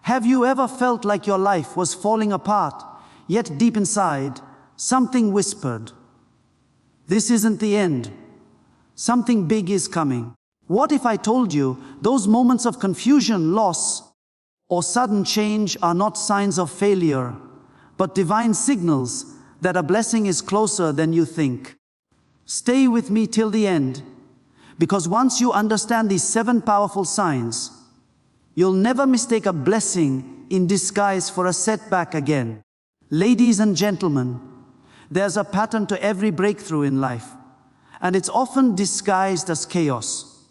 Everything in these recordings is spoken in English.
Have you ever felt like your life was falling apart, yet deep inside, something whispered, "This isn't the end. Something big is coming"? What if I told you those moments of confusion, loss, or sudden change are not signs of failure, but divine signals that a blessing is closer than you think? Stay with me till the end, because once you understand these 7 powerful signs, you'll never mistake a blessing in disguise for a setback again. Ladies and gentlemen, there's a pattern to every breakthrough in life, and it's often disguised as chaos.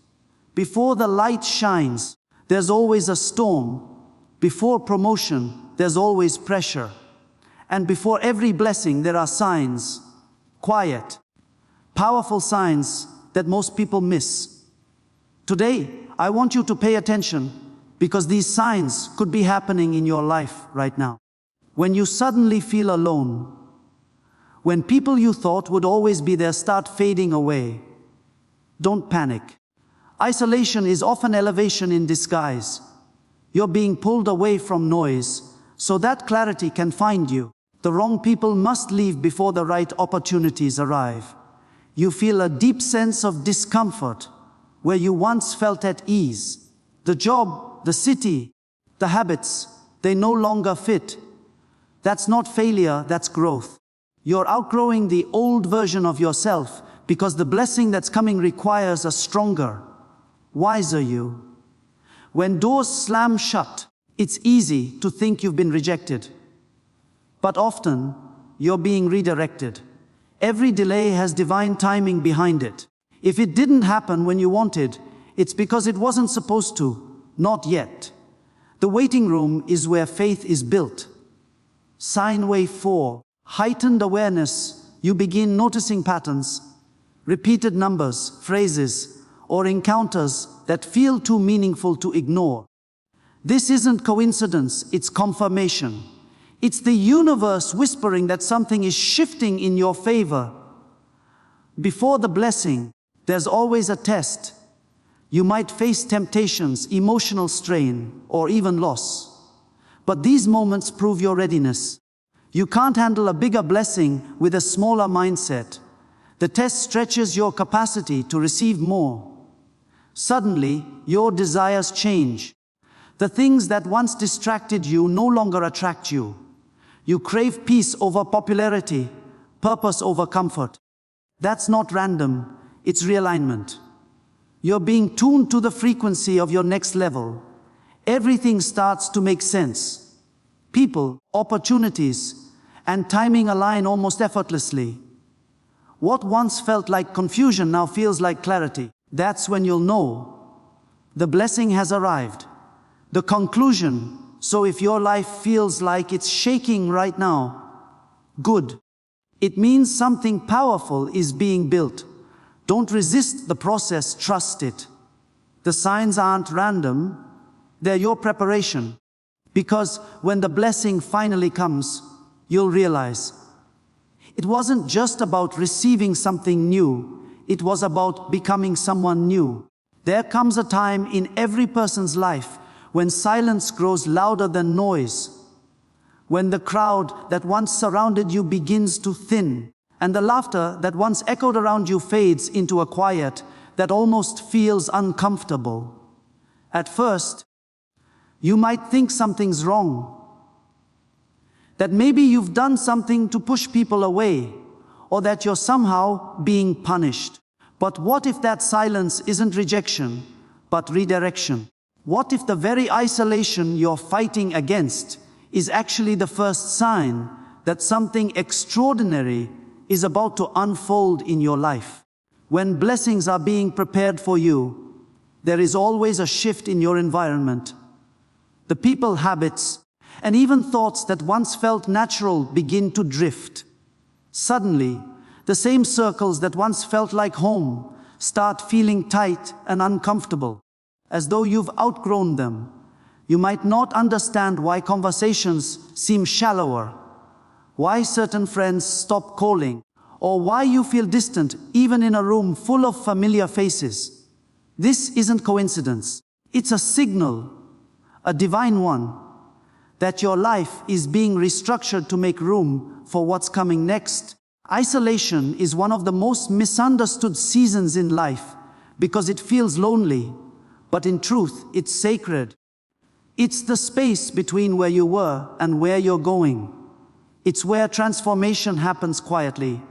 Before the light shines, there's always a storm. Before promotion, there's always pressure. And before every blessing, there are signs. Quiet, powerful signs that most people miss. Today, I want you to pay attention, because these signs could be happening in your life right now. When you suddenly feel alone, when people you thought would always be there start fading away, don't panic. Isolation is often elevation in disguise. You're being pulled away from noise so that clarity can find you. The wrong people must leave before the right opportunities arrive. You feel a deep sense of discomfort where you once felt at ease. The job, the city, the habits, they no longer fit. That's not failure, that's growth. You're outgrowing the old version of yourself because the blessing that's coming requires a stronger, wiser you. When doors slam shut, it's easy to think you've been rejected. But often, you're being redirected. Every delay has divine timing behind it. If it didn't happen when you wanted, it's because it wasn't supposed to, not yet. The waiting room is where faith is built. Sign wave 4, heightened awareness. You begin noticing patterns, repeated numbers, phrases, or encounters that feel too meaningful to ignore. This isn't coincidence, it's confirmation. It's the universe whispering that something is shifting in your favor. Before the blessing, there's always a test. You might face temptations, emotional strain, or even loss. But these moments prove your readiness. You can't handle a bigger blessing with a smaller mindset. The test stretches your capacity to receive more. Suddenly, your desires change. The things that once distracted you no longer attract you. You crave peace over popularity, purpose over comfort. That's not random, it's realignment. You're being tuned to the frequency of your next level. Everything starts to make sense. People, opportunities, and timing align almost effortlessly. What once felt like confusion now feels like clarity. That's when you'll know the blessing has arrived. The conclusion. So if your life feels like it's shaking right now, good. It means something powerful is being built. Don't resist the process, trust it. The signs aren't random, they're your preparation. Because when the blessing finally comes, you'll realize it wasn't just about receiving something new, it was about becoming someone new. There comes a time in every person's life when silence grows louder than noise, when the crowd that once surrounded you begins to thin, and the laughter that once echoed around you fades into a quiet that almost feels uncomfortable. At first, you might think something's wrong, that maybe you've done something to push people away, or that you're somehow being punished. But what if that silence isn't rejection, but redirection? What if the very isolation you're fighting against is actually the first sign that something extraordinary is about to unfold in your life? When blessings are being prepared for you, there is always a shift in your environment. The people, habits, and even thoughts that once felt natural begin to drift. Suddenly, the same circles that once felt like home start feeling tight and uncomfortable, as though you've outgrown them. You might not understand why conversations seem shallower, why certain friends stop calling, or why you feel distant even in a room full of familiar faces. This isn't coincidence. It's a signal, a divine one. that your life is being restructured to make room for what's coming next. Isolation is one of the most misunderstood seasons in life because it feels lonely, but in truth, it's sacred. It's the space between where you were and where you're going. It's where transformation happens quietly.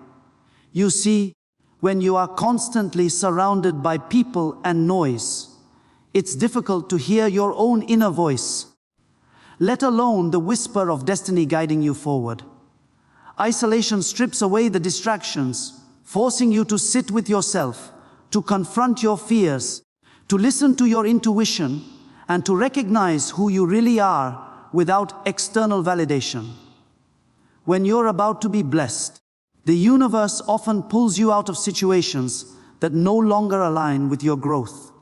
You see, when you are constantly surrounded by people and noise, it's difficult to hear your own inner voice, let alone the whisper of destiny guiding you forward. Isolation strips away the distractions, forcing you to sit with yourself, to confront your fears, to listen to your intuition, and to recognize who you really are without external validation. When you're about to be blessed, the universe often pulls you out of situations that no longer align with your growth.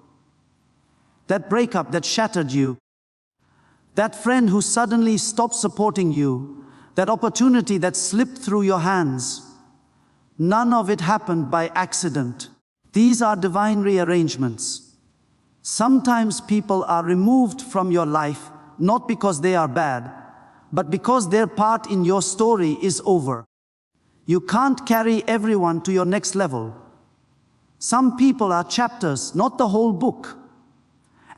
That breakup that shattered you, that friend who suddenly stopped supporting you, that opportunity that slipped through your hands, none of it happened by accident. These are divine rearrangements. Sometimes people are removed from your life not because they are bad, but because their part in your story is over. You can't carry everyone to your next level. Some people are chapters, not the whole book.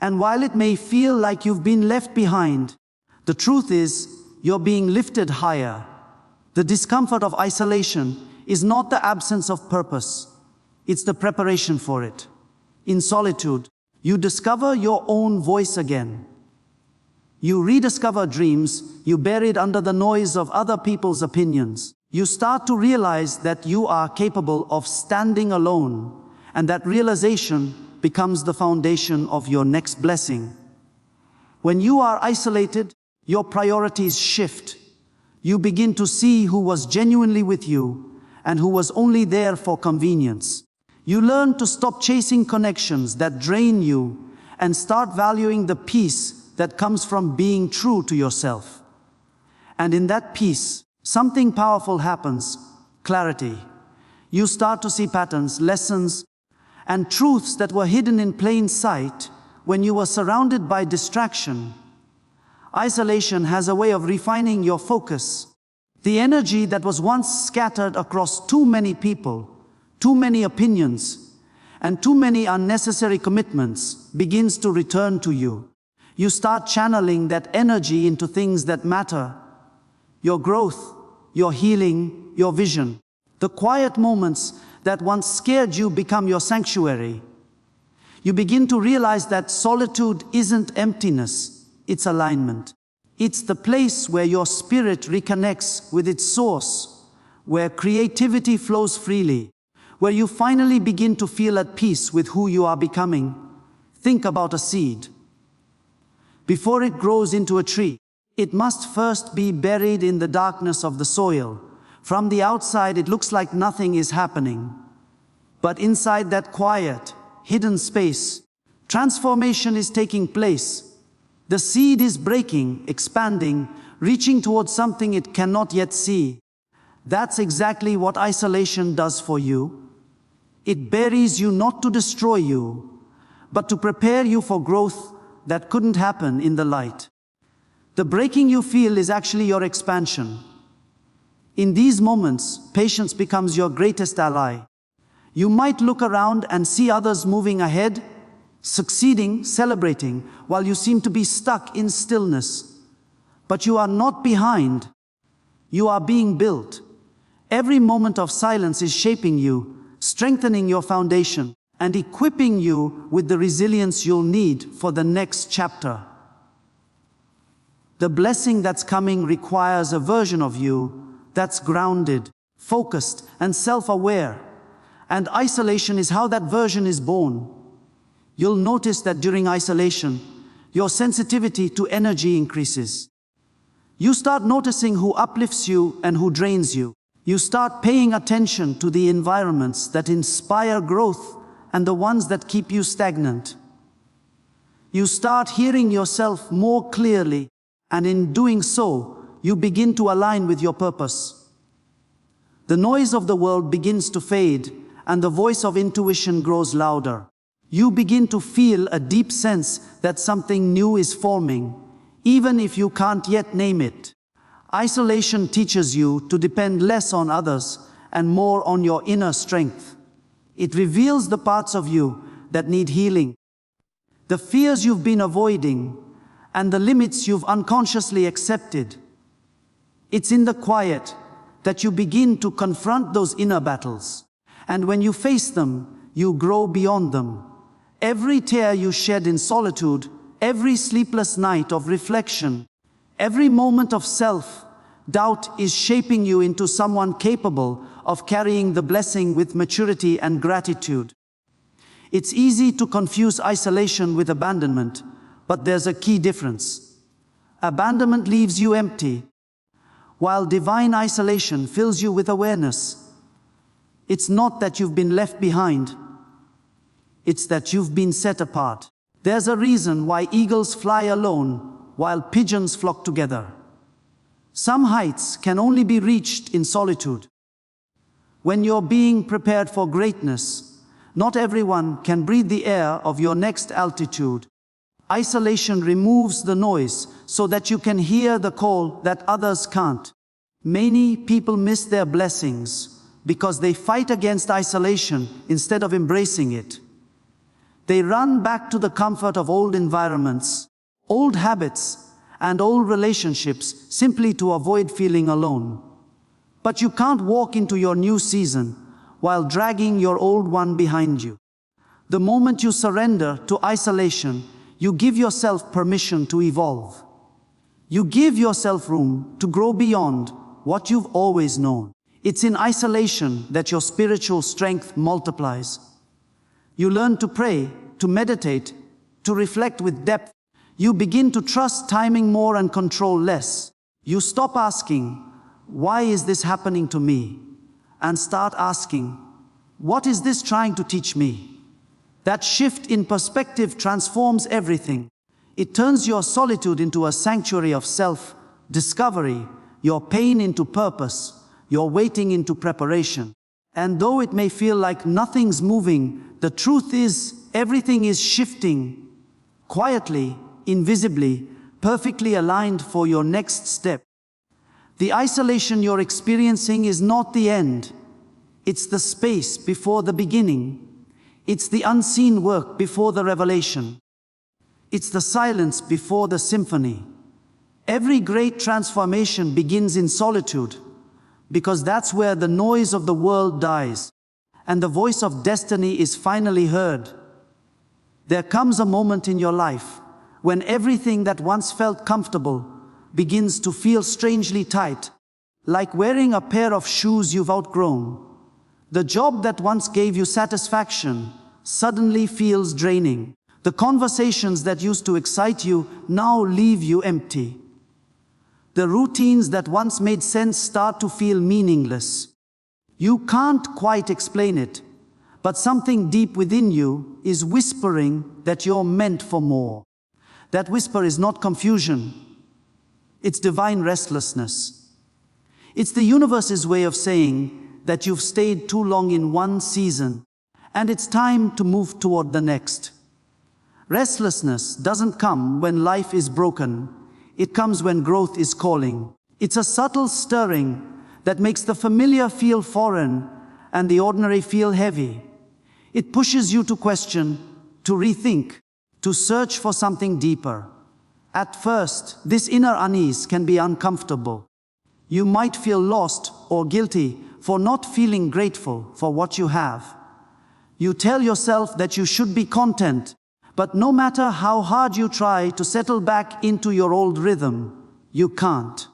And while it may feel like you've been left behind, the truth is you're being lifted higher. The discomfort of isolation is not the absence of purpose. It's the preparation for it. In solitude, you discover your own voice again. You rediscover dreams you buried under the noise of other people's opinions. You start to realize that you are capable of standing alone, and that realization becomes the foundation of your next blessing. When you are isolated, your priorities shift. You begin to see who was genuinely with you and who was only there for convenience. You learn to stop chasing connections that drain you and start valuing the peace that comes from being true to yourself. And in that peace, something powerful happens: clarity. You start to see patterns, lessons, and truths that were hidden in plain sight when you were surrounded by distraction. Isolation has a way of refining your focus. The energy that was once scattered across too many people, too many opinions, and too many unnecessary commitments begins to return to you. You start channeling that energy into things that matter: your growth, your healing, your vision. The quiet moments that once scared you become your sanctuary. You begin to realize that solitude isn't emptiness, it's alignment. It's the place where your spirit reconnects with its source, where creativity flows freely, where you finally begin to feel at peace with who you are becoming. Think about a seed. Before it grows into a tree, it must first be buried in the darkness of the soil. From the outside, it looks like nothing is happening. But inside that quiet, hidden space, transformation is taking place. The seed is breaking, expanding, reaching towards something it cannot yet see. That's exactly what isolation does for you. It buries you not to destroy you, but to prepare you for growth that couldn't happen in the light. The breaking you feel is actually your expansion. In these moments, patience becomes your greatest ally. You might look around and see others moving ahead, succeeding, celebrating, while you seem to be stuck in stillness. But you are not behind. You are being built. Every moment of silence is shaping you, strengthening your foundation, and equipping you with the resilience you'll need for the next chapter. The blessing that's coming requires a version of you that's grounded, focused, and self-aware. And isolation is how that version is born. You'll notice that during isolation, your sensitivity to energy increases. You start noticing who uplifts you and who drains you. You start paying attention to the environments that inspire growth and the ones that keep you stagnant. You start hearing yourself more clearly, and in doing so, you begin to align with your purpose. The noise of the world begins to fade, and the voice of intuition grows louder. You begin to feel a deep sense that something new is forming, even if you can't yet name it. Isolation teaches you to depend less on others and more on your inner strength. It reveals the parts of you that need healing, the fears you've been avoiding, and the limits you've unconsciously accepted. It's in the quiet that you begin to confront those inner battles. And when you face them, you grow beyond them. Every tear you shed in solitude, every sleepless night of reflection, every moment of self-doubt is shaping you into someone capable of carrying the blessing with maturity and gratitude. It's easy to confuse isolation with abandonment, but there's a key difference. Abandonment leaves you empty, while divine isolation fills you with awareness. It's not that you've been left behind, it's that you've been set apart. There's a reason why eagles fly alone while pigeons flock together. Some heights can only be reached in solitude. When you're being prepared for greatness, not everyone can breathe the air of your next altitude. Isolation removes the noise so that you can hear the call that others can't. Many people miss their blessings because they fight against isolation instead of embracing it. They run back to the comfort of old environments, old habits, and old relationships simply to avoid feeling alone. But you can't walk into your new season while dragging your old one behind you. The moment you surrender to isolation, you give yourself permission to evolve. You give yourself room to grow beyond what you've always known. It's in isolation that your spiritual strength multiplies. You learn to pray, to meditate, to reflect with depth. You begin to trust timing more and control less. You stop asking, "Why is this happening to me?" and start asking, "What is this trying to teach me?" That shift in perspective transforms everything. It turns your solitude into a sanctuary of self-discovery, your pain into purpose, your waiting into preparation. And though it may feel like nothing's moving, the truth is everything is shifting, quietly, invisibly, perfectly aligned for your next step. The isolation you're experiencing is not the end. It's the space before the beginning. It's the unseen work before the revelation. It's the silence before the symphony. Every great transformation begins in solitude, because that's where the noise of the world dies, and the voice of destiny is finally heard. There comes a moment in your life when everything that once felt comfortable begins to feel strangely tight, like wearing a pair of shoes you've outgrown. The job that once gave you satisfaction suddenly feels draining. The conversations that used to excite you now leave you empty. The routines that once made sense start to feel meaningless. You can't quite explain it, but something deep within you is whispering that you're meant for more. That whisper is not confusion. It's divine restlessness. It's the universe's way of saying that you've stayed too long in one season, and it's time to move toward the next. Restlessness doesn't come when life is broken. It comes when growth is calling. It's a subtle stirring that makes the familiar feel foreign and the ordinary feel heavy. It pushes you to question, to rethink, to search for something deeper. At first, this inner unease can be uncomfortable. You might feel lost or guilty for not feeling grateful for what you have. You tell yourself that you should be content, but no matter how hard you try to settle back into your old rhythm, you can't.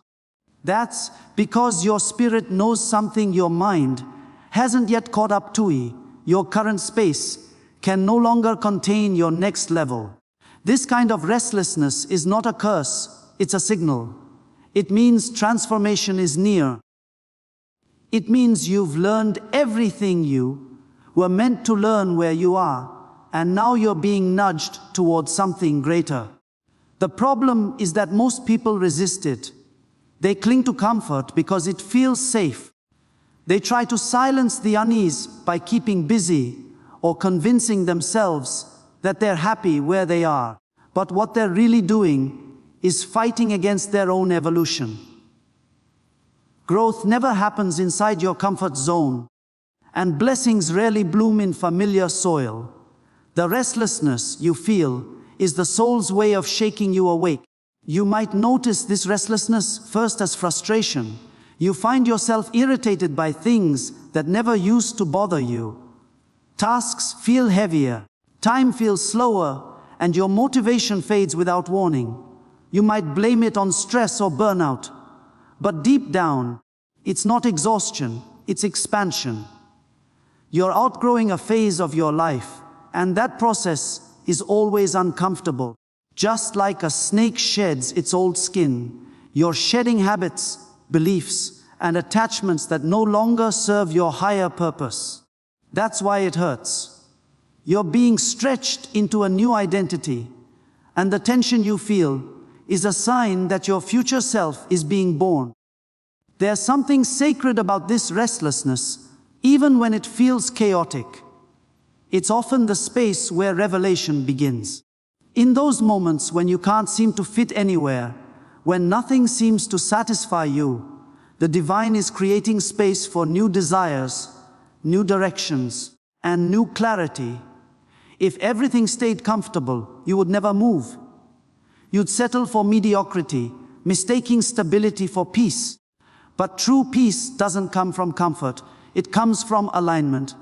That's because your spirit knows something your mind hasn't yet caught up to. Your current space can no longer contain your next level. This kind of restlessness is not a curse, it's a signal. It means transformation is near. It means you've learned everything you were meant to learn where you are, and now you're being nudged towards something greater. The problem is that most people resist it. They cling to comfort because it feels safe. They try to silence the unease by keeping busy or convincing themselves that they're happy where they are. But what they're really doing is fighting against their own evolution. Growth never happens inside your comfort zone, and blessings rarely bloom in familiar soil. The restlessness you feel is the soul's way of shaking you awake. You might notice this restlessness first as frustration. You find yourself irritated by things that never used to bother you. Tasks feel heavier, time feels slower, and your motivation fades without warning. You might blame it on stress or burnout. But deep down, it's not exhaustion, it's expansion. You're outgrowing a phase of your life, and that process is always uncomfortable. Just like a snake sheds its old skin, you're shedding habits, beliefs, and attachments that no longer serve your higher purpose. That's why it hurts. You're being stretched into a new identity, and the tension you feel is a sign that your future self is being born. There's something sacred about this restlessness, even when it feels chaotic. It's often the space where revelation begins. In those moments when you can't seem to fit anywhere, when nothing seems to satisfy you, the divine is creating space for new desires, new directions, and new clarity. If everything stayed comfortable, you would never move. You'd settle for mediocrity, mistaking stability for peace. But true peace doesn't come from comfort, it comes from alignment.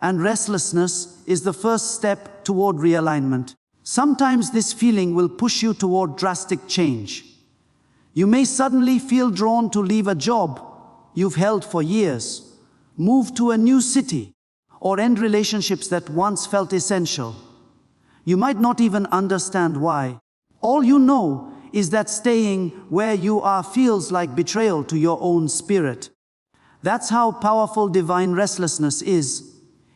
And restlessness is the first step toward realignment. Sometimes this feeling will push you toward drastic change. You may suddenly feel drawn to leave a job you've held for years, move to a new city, or end relationships that once felt essential. You might not even understand why. All you know is that staying where you are feels like betrayal to your own spirit. That's how powerful divine restlessness is.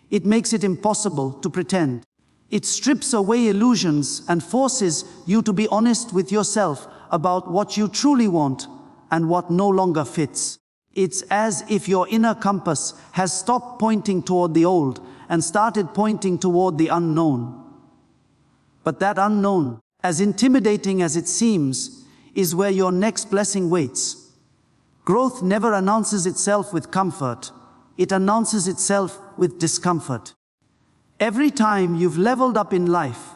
It makes it impossible to pretend. It strips away illusions and forces you to be honest with yourself about what you truly want and what no longer fits. It's as if your inner compass has stopped pointing toward the old and started pointing toward the unknown. But that unknown, as intimidating as it seems, is where your next blessing waits. Growth never announces itself with comfort. It announces itself with discomfort. Every time you've leveled up in life,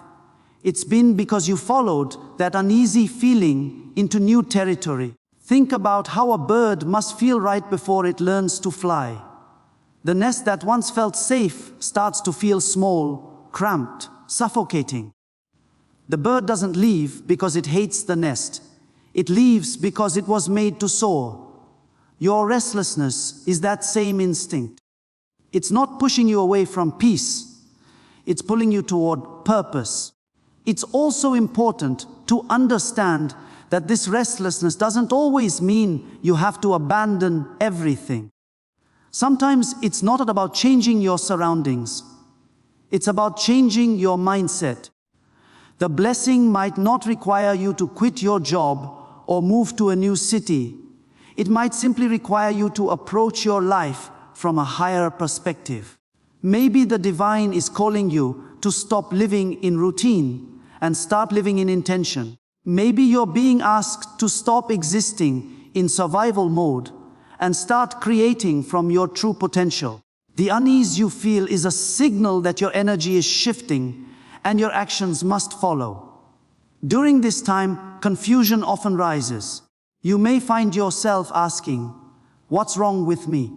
it's been because you followed that uneasy feeling into new territory. Think about how a bird must feel right before it learns to fly. The nest that once felt safe starts to feel small, cramped, suffocating. The bird doesn't leave because it hates the nest. It leaves because it was made to soar. Your restlessness is that same instinct. It's not pushing you away from peace. It's pulling you toward purpose. It's also important to understand that this restlessness doesn't always mean you have to abandon everything. Sometimes it's not about changing your surroundings. It's about changing your mindset. The blessing might not require you to quit your job or move to a new city. It might simply require you to approach your life from a higher perspective. Maybe the divine is calling you to stop living in routine and start living in intention. Maybe you're being asked to stop existing in survival mode and start creating from your true potential. The unease you feel is a signal that your energy is shifting and your actions must follow. During this time, confusion often rises. You may find yourself asking, "What's wrong with me?"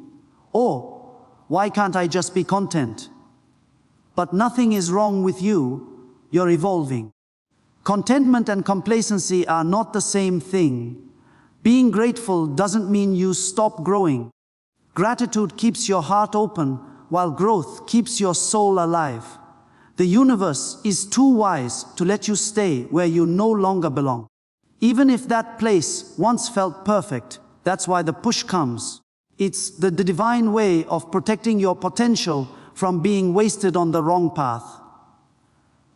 Or, "Why can't I just be content?" But nothing is wrong with you. You're evolving. Contentment and complacency are not the same thing. Being grateful doesn't mean you stop growing. Gratitude keeps your heart open, while growth keeps your soul alive. The universe is too wise to let you stay where you no longer belong. Even if that place once felt perfect, that's why the push comes. It's the divine way of protecting your potential from being wasted on the wrong path.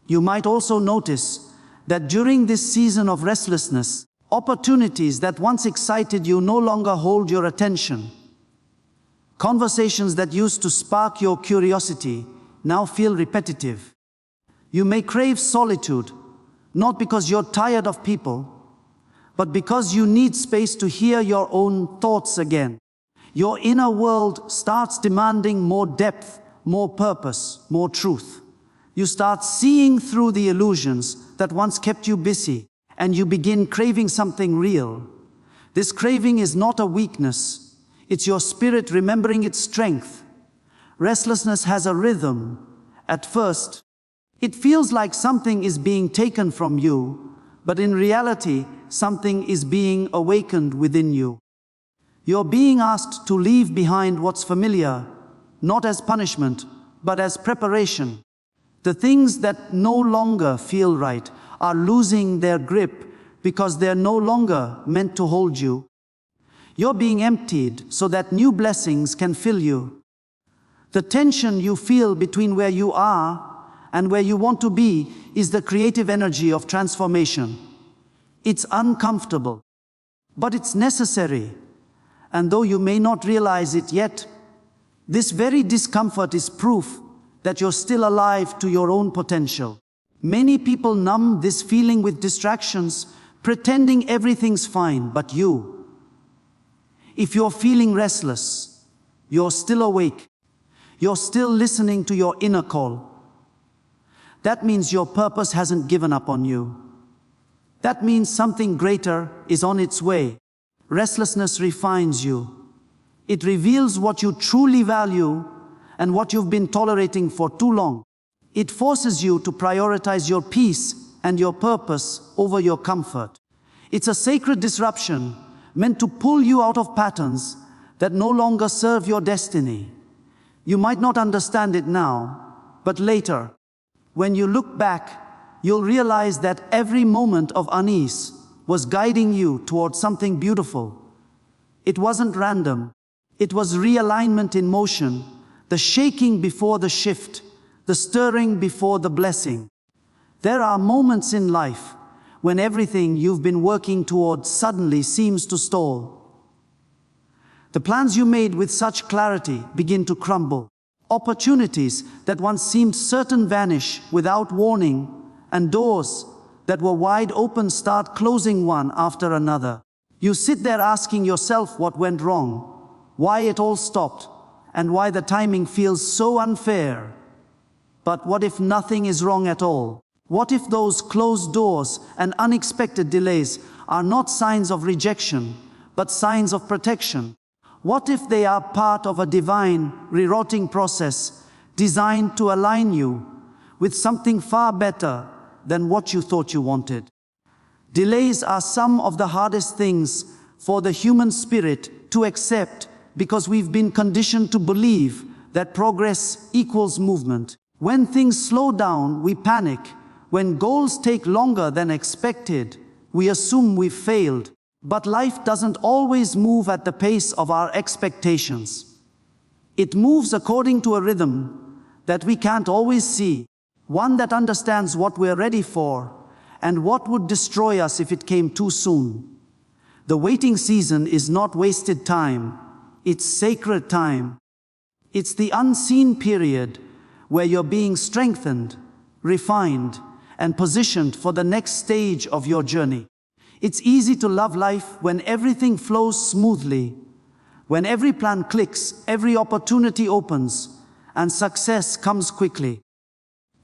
You might also notice that during this season of restlessness, opportunities that once excited you no longer hold your attention. Conversations that used to spark your curiosity now feel repetitive. You may crave solitude, not because you're tired of people, but because you need space to hear your own thoughts again. Your inner world starts demanding more depth, more purpose, more truth. You start seeing through the illusions that once kept you busy, and you begin craving something real. This craving is not a weakness. It's your spirit remembering its strength. Restlessness has a rhythm. At first, it feels like something is being taken from you, but in reality, something is being awakened within you. You're being asked to leave behind what's familiar, not as punishment, but as preparation. The things that no longer feel right are losing their grip because they're no longer meant to hold you. You're being emptied so that new blessings can fill you. The tension you feel between where you are and where you want to be is the creative energy of transformation. It's uncomfortable, but it's necessary. And though you may not realize it yet, this very discomfort is proof that you're still alive to your own potential. Many people numb this feeling with distractions, pretending everything's fine, but if you're feeling restless, you're still awake. You're still listening to your inner call. That means your purpose hasn't given up on you. That means something greater is on its way. Restlessness refines you. It reveals what you truly value and what you've been tolerating for too long. It forces you to prioritize your peace and your purpose over your comfort. It's a sacred disruption meant to pull you out of patterns that no longer serve your destiny. You might not understand it now, but later, when you look back, you'll realize that every moment of unease was guiding you towards something beautiful. It wasn't random. It was realignment in motion, the shaking before the shift, the stirring before the blessing. There are moments in life when everything you've been working towards suddenly seems to stall. The plans you made with such clarity begin to crumble. Opportunities that once seemed certain vanish without warning, and doors that were wide open start closing one after another. You sit there asking yourself what went wrong, why it all stopped, and why the timing feels so unfair. But what if nothing is wrong at all? What if those closed doors and unexpected delays are not signs of rejection, but signs of protection? What if they are part of a divine, rerouting process designed to align you with something far better than what you thought you wanted? Delays are some of the hardest things for the human spirit to accept because we've been conditioned to believe that progress equals movement. When things slow down, we panic. When goals take longer than expected, we assume we've failed. But life doesn't always move at the pace of our expectations. It moves according to a rhythm that we can't always see, one that understands what we're ready for and what would destroy us if it came too soon. The waiting season is not wasted time, it's sacred time. It's the unseen period where you're being strengthened, refined, and positioned for the next stage of your journey. It's easy to love life when everything flows smoothly, when every plan clicks, every opportunity opens, and success comes quickly.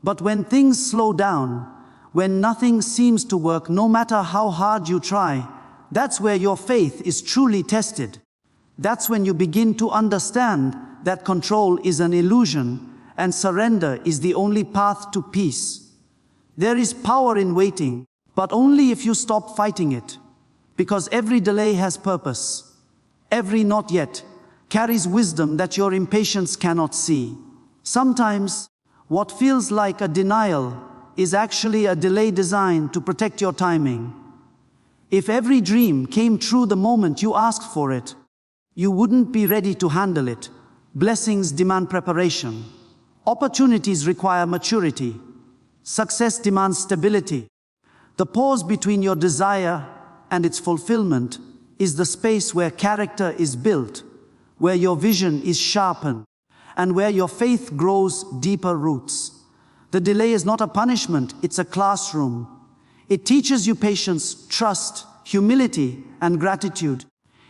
But when things slow down, when nothing seems to work no matter how hard you try, that's where your faith is truly tested. That's when you begin to understand that control is an illusion and surrender is the only path to peace. There is power in waiting, but only if you stop fighting it. Because every delay has purpose. Every not yet carries wisdom that your impatience cannot see. Sometimes, what feels like a denial is actually a delay designed to protect your timing. If every dream came true the moment you asked for it, you wouldn't be ready to handle it. Blessings demand preparation. Opportunities require maturity. Success demands stability. The pause between your desire and its fulfillment is the space where character is built, where your vision is sharpened, and where your faith grows deeper roots. The delay is not a punishment, it's a classroom. It teaches you patience, trust, humility, and gratitude.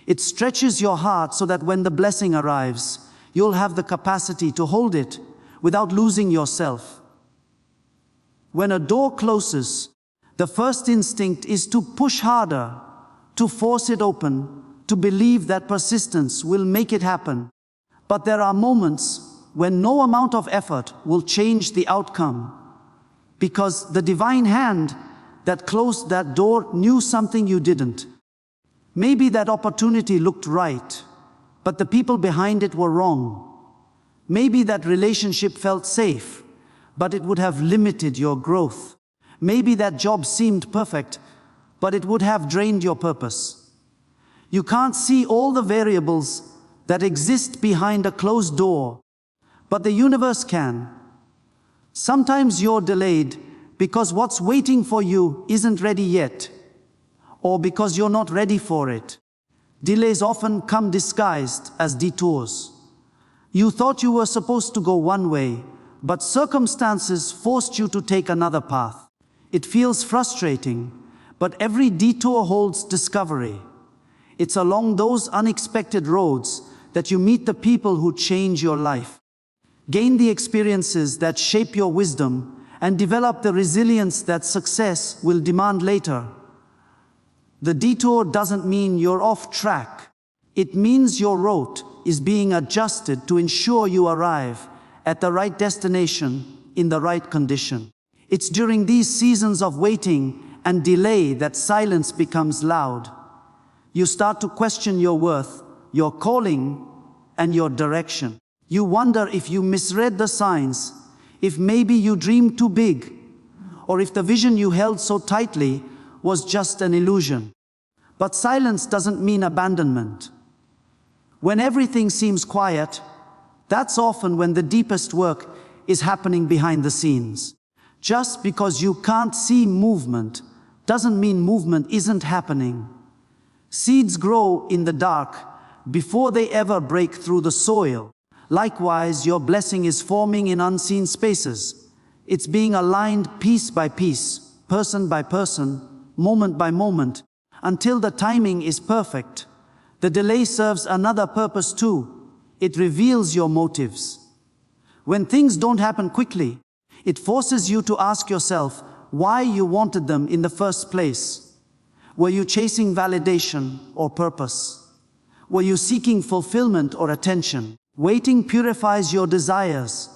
It stretches your heart so that when the blessing arrives, you'll have the capacity to hold it without losing yourself. When a door closes, the first instinct is to push harder, to force it open, to believe that persistence will make it happen. But there are moments when no amount of effort will change the outcome, because the divine hand that closed that door knew something you didn't. Maybe that opportunity looked right, but the people behind it were wrong. Maybe that relationship felt safe, but it would have limited your growth. Maybe that job seemed perfect, but it would have drained your purpose. You can't see all the variables that exist behind a closed door, but the universe can. Sometimes you're delayed because what's waiting for you isn't ready yet, or because you're not ready for it. Delays often come disguised as detours. You thought you were supposed to go one way, but circumstances forced you to take another path. It feels frustrating, but every detour holds discovery. It's along those unexpected roads that you meet the people who change your life. Gain the experiences that shape your wisdom, and develop the resilience that success will demand later. The detour doesn't mean you're off track. It means your route is being adjusted to ensure you arrive at the right destination in the right condition. It's during these seasons of waiting and delay that silence becomes loud. You start to question your worth, your calling, and your direction. You wonder if you misread the signs, if maybe you dreamed too big, or if the vision you held so tightly was just an illusion. But silence doesn't mean abandonment. When everything seems quiet, that's often when the deepest work is happening behind the scenes. Just because you can't see movement doesn't mean movement isn't happening. Seeds grow in the dark before they ever break through the soil. Likewise, your blessing is forming in unseen spaces. It's being aligned piece by piece, person by person, moment by moment, until the timing is perfect. The delay serves another purpose too. It reveals your motives. When things don't happen quickly, it forces you to ask yourself why you wanted them in the first place. Were you chasing validation or purpose? Were you seeking fulfillment or attention? Waiting purifies your desires.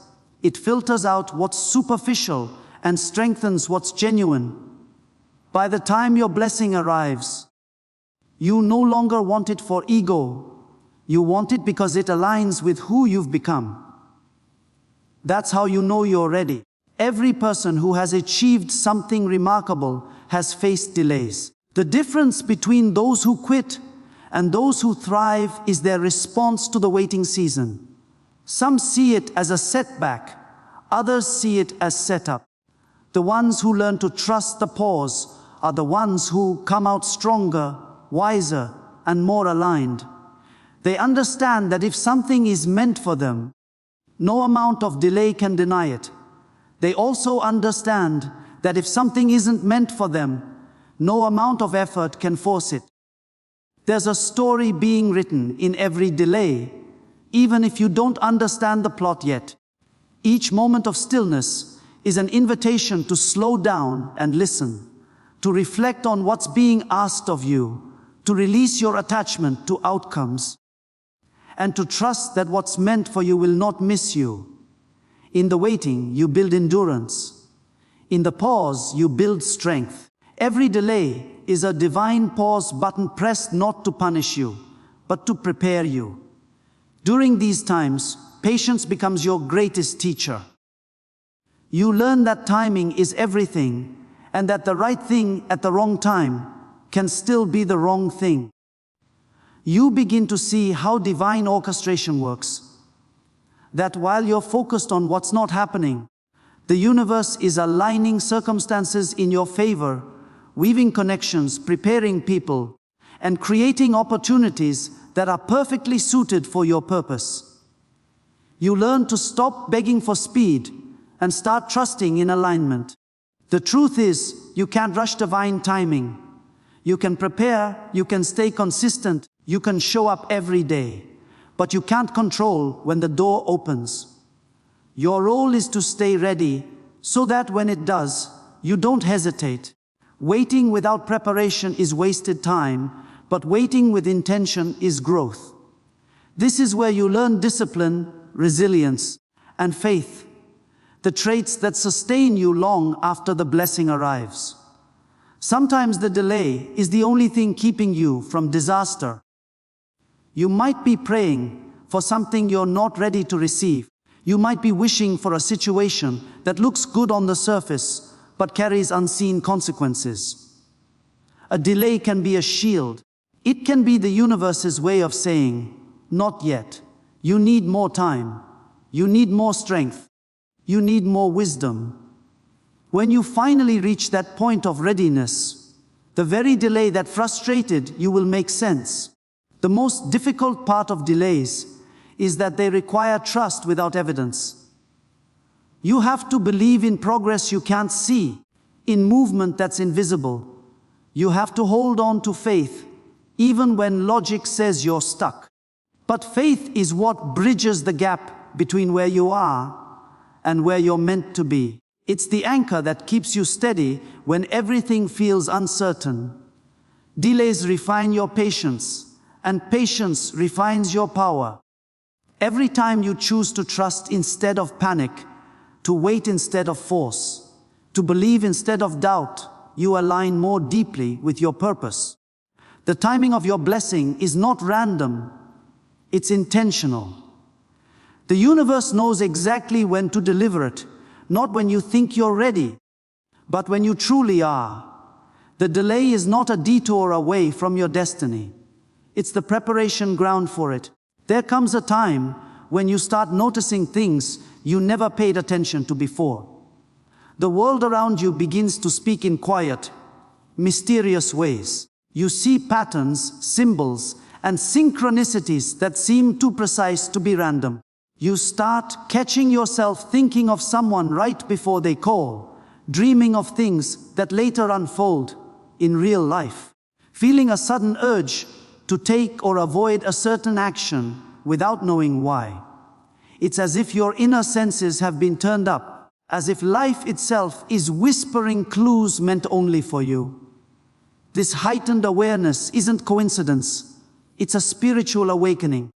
It filters out what's superficial and strengthens what's genuine. By the time your blessing arrives, you no longer want it for ego. You want it because it aligns with who you've become. That's how you know you're ready. Every person who has achieved something remarkable has faced delays. The difference between those who quit and those who thrive is their response to the waiting season. Some see it as a setback, others see it as setup. The ones who learn to trust the pause are the ones who come out stronger, wiser, and more aligned. They understand that if something is meant for them, no amount of delay can deny it. They also understand that if something isn't meant for them, no amount of effort can force it. There's a story being written in every delay, even if you don't understand the plot yet. Each moment of stillness is an invitation to slow down and listen, to reflect on what's being asked of you, to release your attachment to outcomes, and to trust that what's meant for you will not miss you. In the waiting, you build endurance. In the pause, you build strength. Every delay is a divine pause button pressed not to punish you, but to prepare you. During these times, patience becomes your greatest teacher. You learn that timing is everything, and that the right thing at the wrong time can still be the wrong thing. You begin to see how divine orchestration works. That while you're focused on what's not happening, the universe is aligning circumstances in your favor, weaving connections, preparing people, and creating opportunities that are perfectly suited for your purpose. You learn to stop begging for speed and start trusting in alignment. The truth is, you can't rush divine timing. You can prepare, you can stay consistent, you can show up every day, but you can't control when the door opens. Your role is to stay ready so that when it does, you don't hesitate. Waiting without preparation is wasted time, but waiting with intention is growth. This is where you learn discipline, resilience, and faith, the traits that sustain you long after the blessing arrives. Sometimes the delay is the only thing keeping you from disaster. You might be praying for something you're not ready to receive. You might be wishing for a situation that looks good on the surface, but carries unseen consequences. A delay can be a shield. It can be the universe's way of saying, not yet. You need more time. You need more strength. You need more wisdom. When you finally reach that point of readiness, the very delay that frustrated you will make sense. The most difficult part of delays is that they require trust without evidence. You have to believe in progress you can't see, in movement that's invisible. You have to hold on to faith, even when logic says you're stuck. But faith is what bridges the gap between where you are and where you're meant to be. It's the anchor that keeps you steady when everything feels uncertain. Delays refine your patience, and patience refines your power. Every time you choose to trust instead of panic, to wait instead of force, to believe instead of doubt, you align more deeply with your purpose. The timing of your blessing is not random, it's intentional. The universe knows exactly when to deliver it, not when you think you're ready, but when you truly are. The delay is not a detour away from your destiny. It's the preparation ground for it. There comes a time when you start noticing things you never paid attention to before. The world around you begins to speak in quiet, mysterious ways. You see patterns, symbols, and synchronicities that seem too precise to be random. You start catching yourself thinking of someone right before they call, dreaming of things that later unfold in real life, feeling a sudden urge to take or avoid a certain action without knowing why. It's as if your inner senses have been turned up, as if life itself is whispering clues meant only for you. This heightened awareness isn't coincidence, it's a spiritual awakening.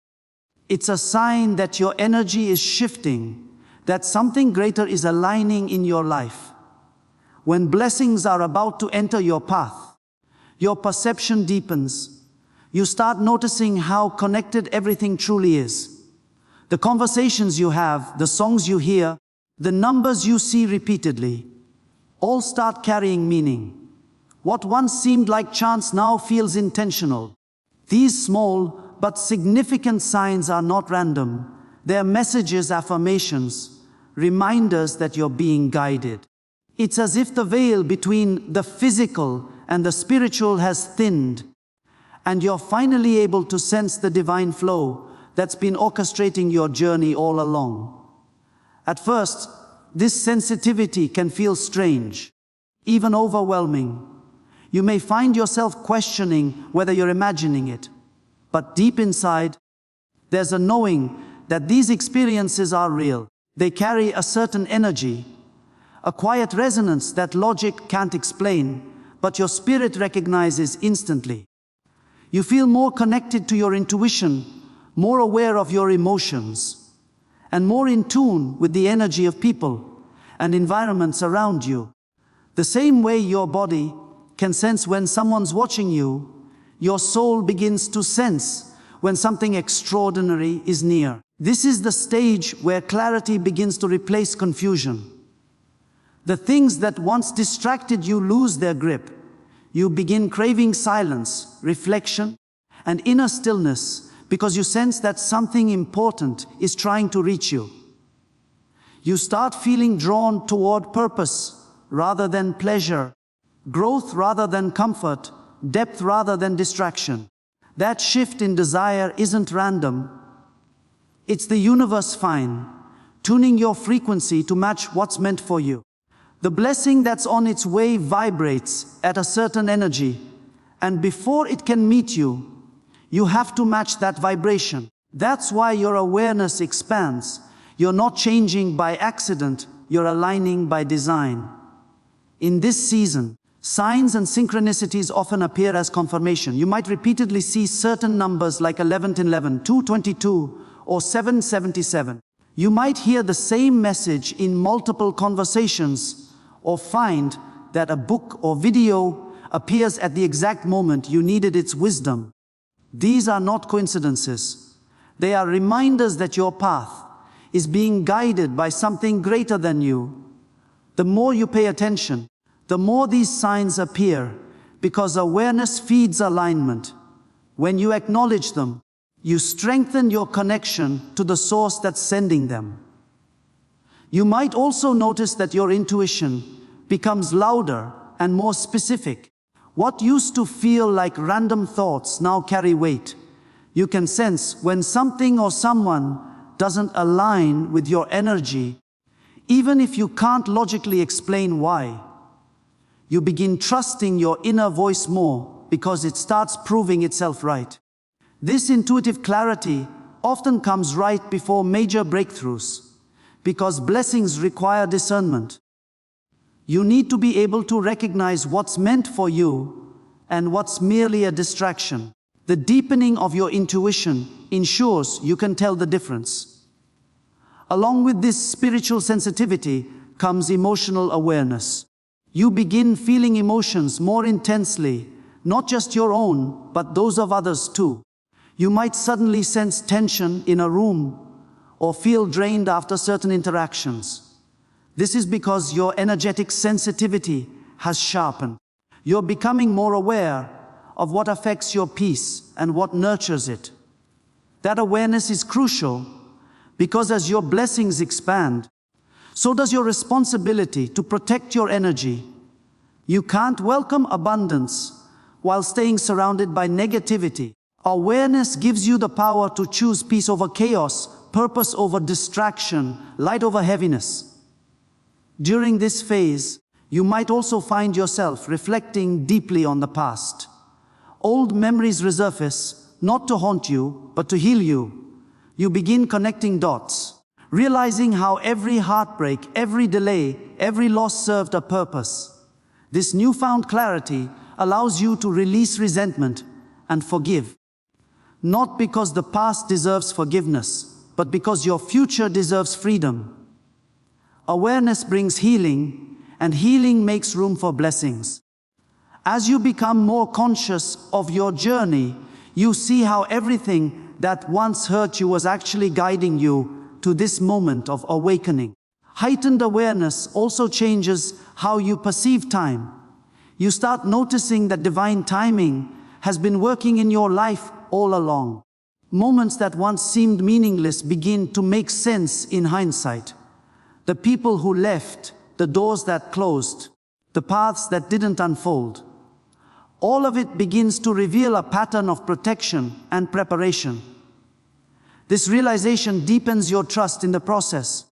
It's a sign that your energy is shifting, that something greater is aligning in your life. When blessings are about to enter your path, your perception deepens. You start noticing how connected everything truly is. The conversations you have, the songs you hear, the numbers you see repeatedly, all start carrying meaning. What once seemed like chance now feels intentional. These small but significant signs are not random. They're messages, affirmations, reminders that you're being guided. It's as if the veil between the physical and the spiritual has thinned, and you're finally able to sense the divine flow that's been orchestrating your journey all along. At first, this sensitivity can feel strange, even overwhelming. You may find yourself questioning whether you're imagining it. But deep inside, there's a knowing that these experiences are real. They carry a certain energy, a quiet resonance that logic can't explain, but your spirit recognizes instantly. You feel more connected to your intuition, more aware of your emotions, and more in tune with the energy of people and environments around you. The same way your body can sense when someone's watching you, your soul begins to sense when something extraordinary is near. This is the stage where clarity begins to replace confusion. The things that once distracted you lose their grip. You begin craving silence, reflection, and inner stillness because you sense that something important is trying to reach you. You start feeling drawn toward purpose rather than pleasure, growth rather than comfort, depth rather than distraction. That shift in desire isn't random. It's the universe fine, tuning your frequency to match what's meant for you. The blessing that's on its way vibrates at a certain energy, And before it can meet you, you have to match that vibration. That's why your awareness expands. You're not changing by accident, you're aligning by design. In this season, signs and synchronicities often appear as confirmation. You might repeatedly see certain numbers like 1111, 222, or 777. You might hear the same message in multiple conversations, or find that a book or video appears at the exact moment you needed its wisdom. These are not coincidences. They are reminders that your path is being guided by something greater than you. The more you pay attention, the more these signs appear, because awareness feeds alignment. When you acknowledge them, you strengthen your connection to the source that's sending them. You might also notice that your intuition becomes louder and more specific. What used to feel like random thoughts now carry weight. You can sense when something or someone doesn't align with your energy, even if you can't logically explain why. You begin trusting your inner voice more because it starts proving itself right. This intuitive clarity often comes right before major breakthroughs, because blessings require discernment. You need to be able to recognize what's meant for you and what's merely a distraction. The deepening of your intuition ensures you can tell the difference. Along with this spiritual sensitivity comes emotional awareness. You begin feeling emotions more intensely, not just your own, but those of others too. You might suddenly sense tension in a room or feel drained after certain interactions. This is because your energetic sensitivity has sharpened. You're becoming more aware of what affects your peace and what nurtures it. That awareness is crucial because as your blessings expand, so does your responsibility to protect your energy. You can't welcome abundance while staying surrounded by negativity. Awareness gives you the power to choose peace over chaos, purpose over distraction, light over heaviness. During this phase, you might also find yourself reflecting deeply on the past. Old memories resurface, not to haunt you, but to heal you. You begin connecting dots, realizing how every heartbreak, every delay, every loss served a purpose. This newfound clarity allows you to release resentment and forgive. Not because the past deserves forgiveness, but because your future deserves freedom. Awareness brings healing, and healing makes room for blessings. As you become more conscious of your journey, you see how everything that once hurt you was actually guiding you to this moment of awakening. Heightened awareness also changes how you perceive time. You start noticing that divine timing has been working in your life all along. Moments that once seemed meaningless begin to make sense in hindsight. The people who left, the doors that closed, the paths that didn't unfold. All of it begins to reveal a pattern of protection and preparation. This realization deepens your trust in the process.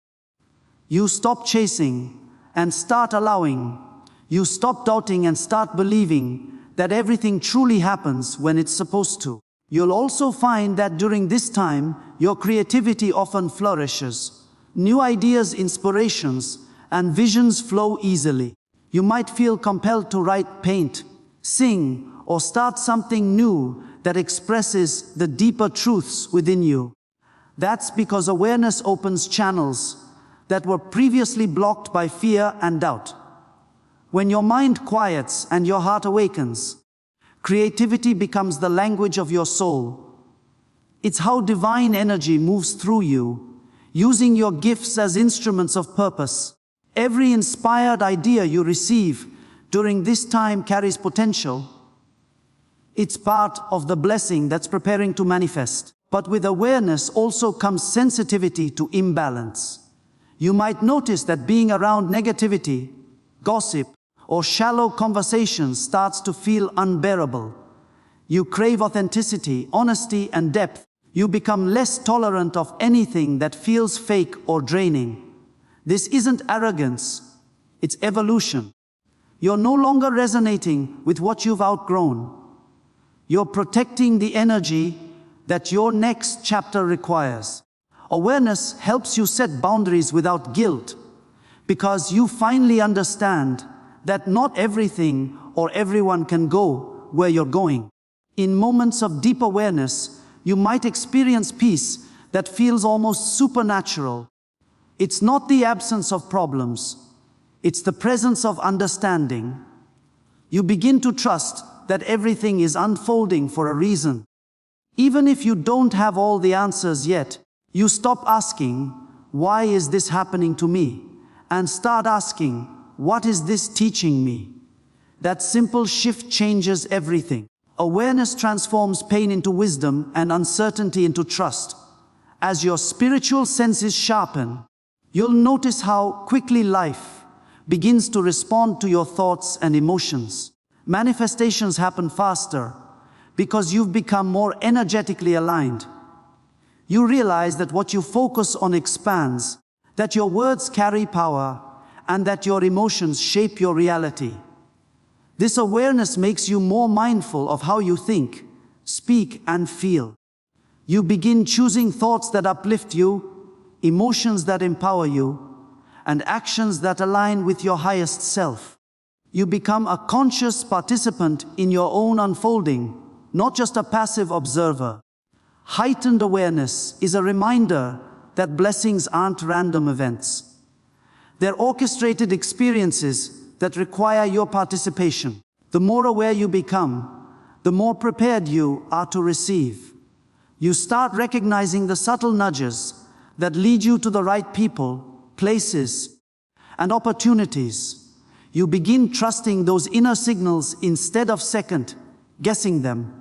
You stop chasing and start allowing. You stop doubting and start believing that everything truly happens when it's supposed to. You'll also find that during this time, your creativity often flourishes. New ideas, inspirations, and visions flow easily. You might feel compelled to write, paint, sing, or start something new that expresses the deeper truths within you. That's because awareness opens channels that were previously blocked by fear and doubt. When your mind quiets and your heart awakens, creativity becomes the language of your soul. It's how divine energy moves through you, using your gifts as instruments of purpose. Every inspired idea you receive during this time carries potential. It's part of the blessing that's preparing to manifest. But with awareness also comes sensitivity to imbalance. You might notice that being around negativity, gossip, or shallow conversations starts to feel unbearable. You crave authenticity, honesty, and depth. You become less tolerant of anything that feels fake or draining. This isn't arrogance, it's evolution. You're no longer resonating with what you've outgrown. You're protecting the energy that your next chapter requires. Awareness helps you set boundaries without guilt, because you finally understand that not everything or everyone can go where you're going. In moments of deep awareness, you might experience peace that feels almost supernatural. It's not the absence of problems, it's the presence of understanding. You begin to trust that everything is unfolding for a reason. Even if you don't have all the answers yet, you stop asking, "Why is this happening to me?" and start asking, "What is this teaching me?" That simple shift changes everything. Awareness transforms pain into wisdom and uncertainty into trust. As your spiritual senses sharpen, you'll notice how quickly life begins to respond to your thoughts and emotions. Manifestations happen faster because you've become more energetically aligned. You realize that what you focus on expands, that your words carry power, and that your emotions shape your reality. This awareness makes you more mindful of how you think, speak, and feel. You begin choosing thoughts that uplift you, emotions that empower you, and actions that align with your highest self. You become a conscious participant in your own unfolding, not just a passive observer. Heightened awareness is a reminder that blessings aren't random events. They're orchestrated experiences that require your participation. The more aware you become, the more prepared you are to receive. You start recognizing the subtle nudges that lead you to the right people, places, and opportunities. You begin trusting those inner signals instead of second-guessing them.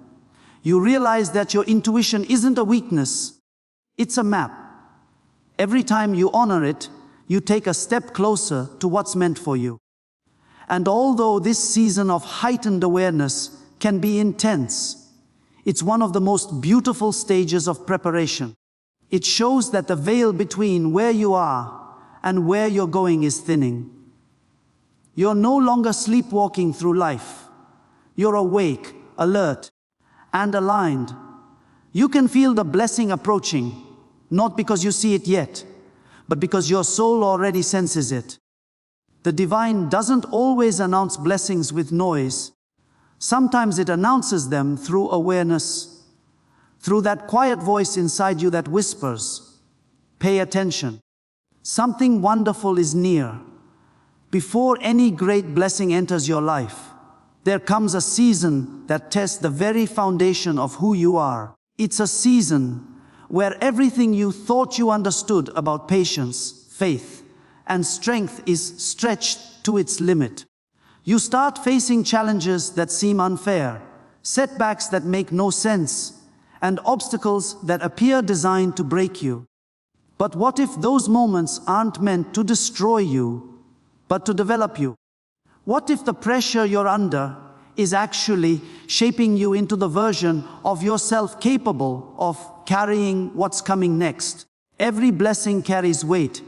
You realize that your intuition isn't a weakness, it's a map. Every time you honor it, you take a step closer to what's meant for you. And although this season of heightened awareness can be intense, it's one of the most beautiful stages of preparation. It shows that the veil between where you are and where you're going is thinning. You're no longer sleepwalking through life. You're awake, alert, and aligned. You can feel the blessing approaching, not because you see it yet, but because your soul already senses it. The divine doesn't always announce blessings with noise. Sometimes it announces them through awareness, through that quiet voice inside you that whispers, "Pay attention. Something wonderful is near." Before any great blessing enters your life, there comes a season that tests the very foundation of who you are. It's a season where everything you thought you understood about patience, faith, and strength is stretched to its limit. You start facing challenges that seem unfair, setbacks that make no sense, and obstacles that appear designed to break you. But what if those moments aren't meant to destroy you, but to develop you? What if the pressure you're under is actually shaping you into the version of yourself capable of carrying what's coming next? Every blessing carries weight,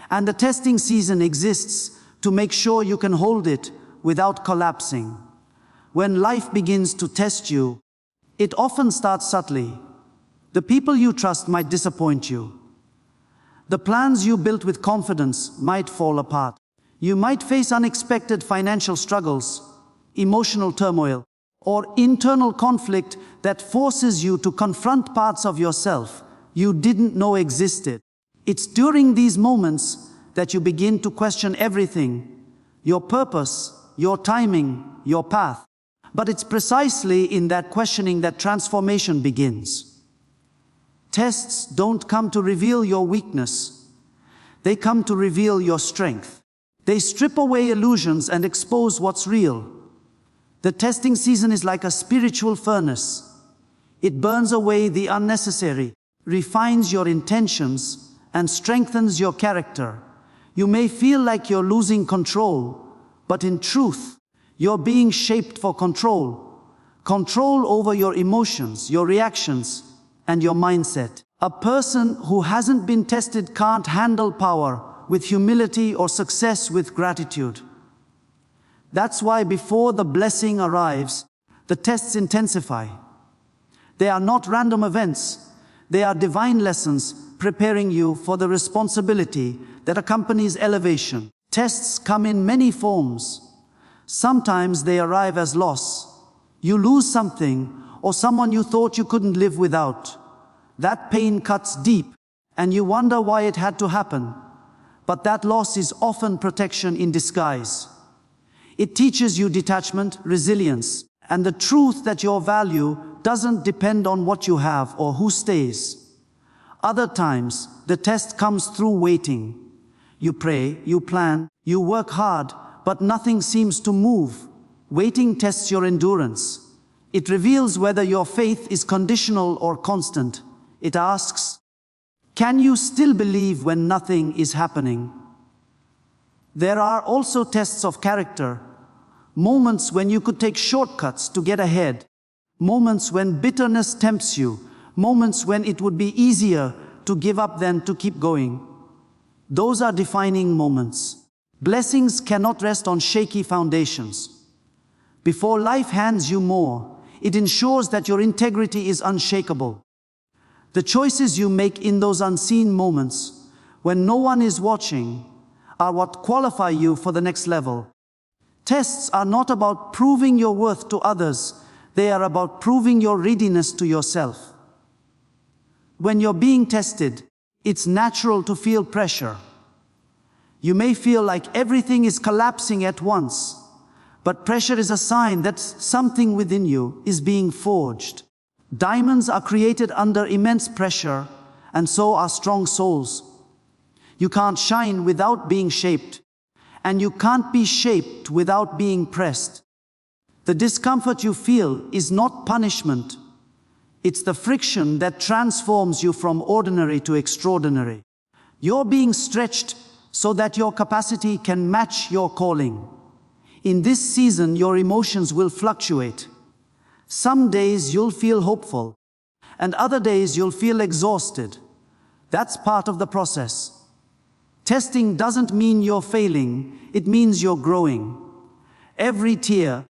and the testing season exists to make sure you can hold it without collapsing. When life begins to test you, it often starts subtly. The people you trust might disappoint you. The plans you built with confidence might fall apart. You might face unexpected financial struggles, emotional turmoil, or internal conflict that forces you to confront parts of yourself you didn't know existed. It's during these moments that you begin to question everything: your purpose, your timing, your path. But it's precisely in that questioning that transformation begins. Tests don't come to reveal your weakness. They come to reveal your strength. They strip away illusions and expose what's real. The testing season is like a spiritual furnace. It burns away the unnecessary, refines your intentions, and strengthens your character. You may feel like you're losing control, but in truth, you're being shaped for control. Control over your emotions, your reactions, and your mindset. A person who hasn't been tested can't handle power with humility or success with gratitude. That's why before the blessing arrives, the tests intensify. They are not random events. They are divine lessons preparing you for the responsibility that accompanies elevation. Tests come in many forms. Sometimes they arrive as loss. You lose something or someone you thought you couldn't live without. That pain cuts deep, and you wonder why it had to happen. But that loss is often protection in disguise. It teaches you detachment, resilience, and the truth that your value doesn't depend on what you have or who stays. Other times, the test comes through waiting. You pray, you plan, you work hard, but nothing seems to move. Waiting tests your endurance. It reveals whether your faith is conditional or constant. It asks, can you still believe when nothing is happening? There are also tests of character. Moments when you could take shortcuts to get ahead. Moments when bitterness tempts you. Moments when it would be easier to give up than to keep going. Those are defining moments. Blessings cannot rest on shaky foundations. Before life hands you more, it ensures that your integrity is unshakable. The choices you make in those unseen moments, when no one is watching, are what qualify you for the next level. Tests are not about proving your worth to others. They are about proving your readiness to yourself. When you're being tested, it's natural to feel pressure. You may feel like everything is collapsing at once, but pressure is a sign that something within you is being forged. Diamonds are created under immense pressure, and so are strong souls. You can't shine without being shaped, and you can't be shaped without being pressed. The discomfort you feel is not punishment. It's the friction that transforms you from ordinary to extraordinary. You're being stretched so that your capacity can match your calling. In this season, your emotions will fluctuate. Some days you'll feel hopeful, and other days you'll feel exhausted. That's part of the process. Testing doesn't mean you're failing, it means you're growing. Every tear,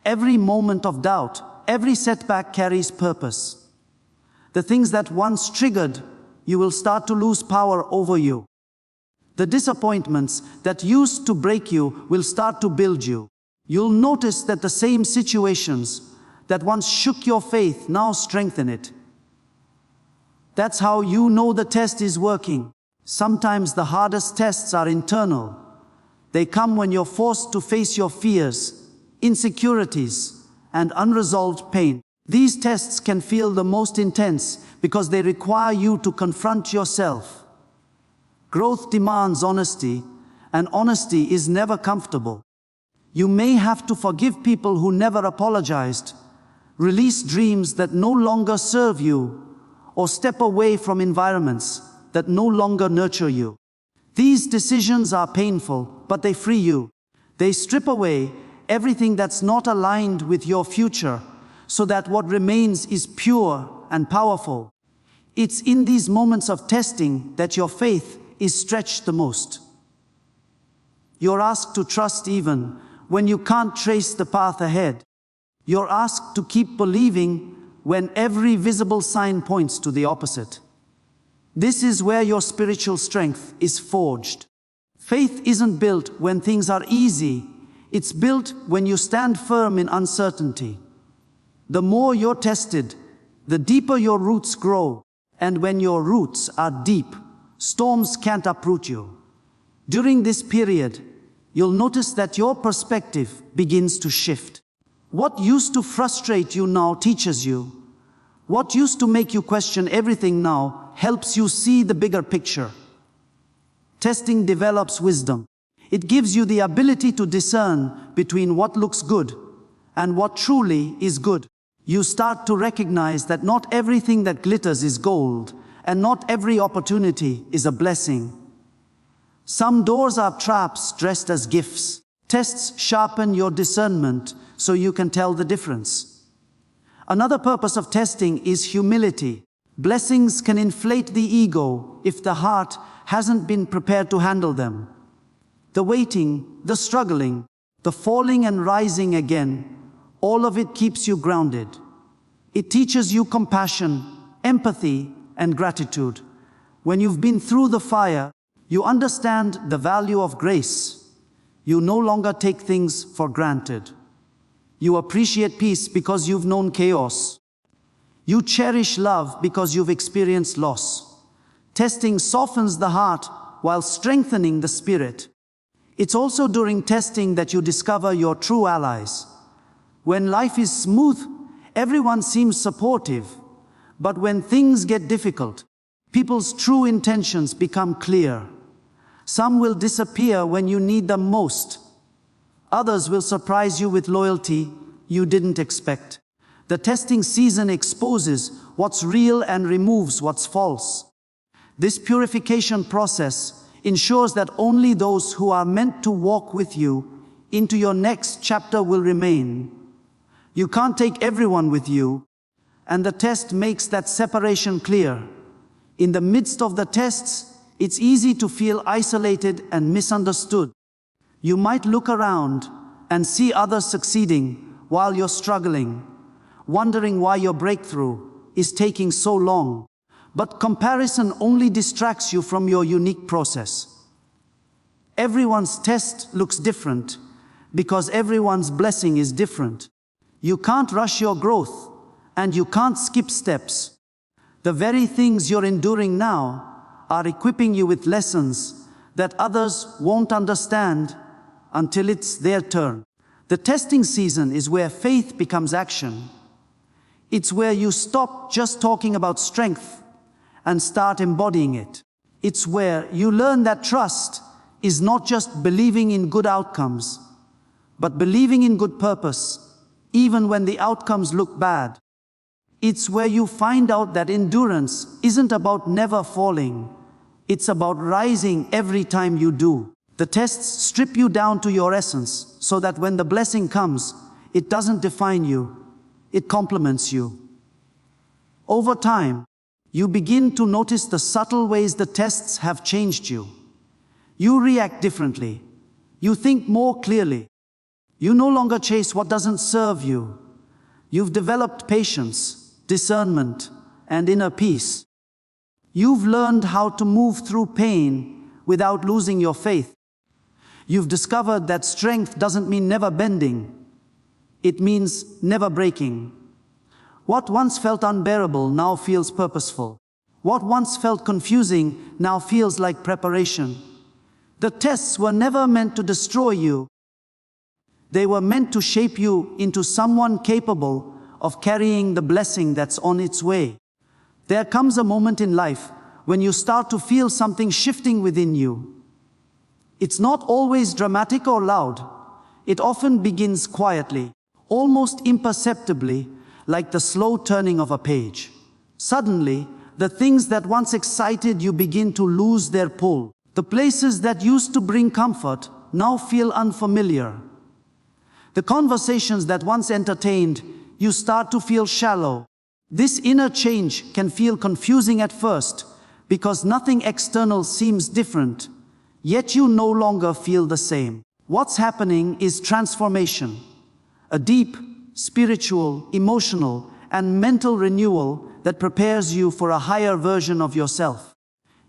every moment of doubt, every setback carries purpose. The things that once triggered you will start to lose power over you. The disappointments that used to break you will start to build you. You'll notice that the same situations that once shook your faith now strengthen it. That's how you know the test is working. Sometimes the hardest tests are internal. They come when you're forced to face your fears, insecurities, and unresolved pain. These tests can feel the most intense because they require you to confront yourself. Growth demands honesty, and honesty is never comfortable. You may have to forgive people who never apologized, release dreams that no longer serve you, or step away from environments that no longer nurture you. These decisions are painful, but they free you. They strip away everything that's not aligned with your future, so that what remains is pure and powerful. It's in these moments of testing that your faith is stretched the most. You're asked to trust even when you can't trace the path ahead. You're asked to keep believing when every visible sign points to the opposite. This is where your spiritual strength is forged. Faith isn't built when things are easy. It's built when you stand firm in uncertainty. The more you're tested, the deeper your roots grow. And when your roots are deep, storms can't uproot you. During this period, you'll notice that your perspective begins to shift. What used to frustrate you now teaches you. What used to make you question everything now helps you see the bigger picture. Testing develops wisdom. It gives you the ability to discern between what looks good and what truly is good. You start to recognize that not everything that glitters is gold, and not every opportunity is a blessing. Some doors are traps dressed as gifts. Tests sharpen your discernment so you can tell the difference. Another purpose of testing is humility. Blessings can inflate the ego if the heart hasn't been prepared to handle them. The waiting, the struggling, the falling and rising again, all of it keeps you grounded. It teaches you compassion, empathy, and gratitude. When you've been through the fire, you understand the value of grace. You no longer take things for granted. You appreciate peace because you've known chaos. You cherish love because you've experienced loss. Testing softens the heart while strengthening the spirit. It's also during testing that you discover your true allies. When life is smooth, everyone seems supportive. But when things get difficult, people's true intentions become clear. Some will disappear when you need them most. Others will surprise you with loyalty you didn't expect. The testing season exposes what's real and removes what's false. This purification process ensures that only those who are meant to walk with you into your next chapter will remain. You can't take everyone with you, and the test makes that separation clear. In the midst of the tests, it's easy to feel isolated and misunderstood. You might look around and see others succeeding while you're struggling, wondering why your breakthrough is taking so long. But comparison only distracts you from your unique process. Everyone's test looks different because everyone's blessing is different. You can't rush your growth, and you can't skip steps. The very things you're enduring now are equipping you with lessons that others won't understand until it's their turn. The testing season is where faith becomes action. It's where you stop just talking about strength and start embodying it. It's where you learn that trust is not just believing in good outcomes, but believing in good purpose, even when the outcomes look bad. It's where you find out that endurance isn't about never falling. It's about rising every time you do. The tests strip you down to your essence so that when the blessing comes, it doesn't define you, it complements you. Over time, you begin to notice the subtle ways the tests have changed you. You react differently. You think more clearly. You no longer chase what doesn't serve you. You've developed patience, discernment, and inner peace. You've learned how to move through pain without losing your faith. You've discovered that strength doesn't mean never bending. It means never breaking. What once felt unbearable now feels purposeful. What once felt confusing now feels like preparation. The tests were never meant to destroy you. They were meant to shape you into someone capable of carrying the blessing that's on its way. There comes a moment in life when you start to feel something shifting within you. It's not always dramatic or loud. It often begins quietly, almost imperceptibly, like the slow turning of a page. Suddenly, the things that once excited you begin to lose their pull. The places that used to bring comfort now feel unfamiliar. The conversations that once entertained you start to feel shallow. This inner change can feel confusing at first because nothing external seems different, yet you no longer feel the same. What's happening is transformation, a deep, spiritual, emotional, and mental renewal that prepares you for a higher version of yourself.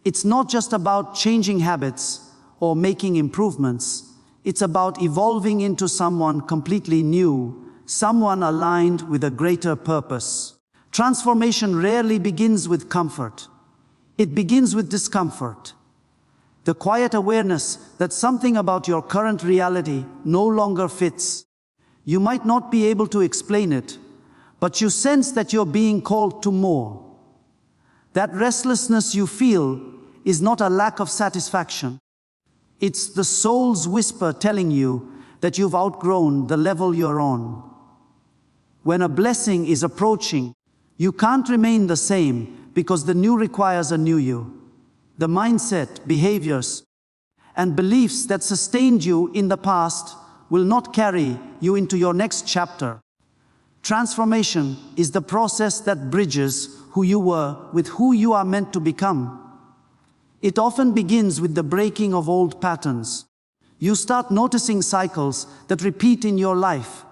It's not just about changing habits or making improvements. It's about evolving into someone completely new, someone aligned with a greater purpose. Transformation rarely begins with comfort. It begins with discomfort. The quiet awareness that something about your current reality no longer fits. You might not be able to explain it, but you sense that you're being called to more. That restlessness you feel is not a lack of satisfaction. It's the soul's whisper telling you that you've outgrown the level you're on. When a blessing is approaching, you can't remain the same because the new requires a new you. The mindset, behaviors, and beliefs that sustained you in the past will not carry you into your next chapter. Transformation is the process that bridges who you were with who you are meant to become. It often begins with the breaking of old patterns. You start noticing cycles that repeat in your life,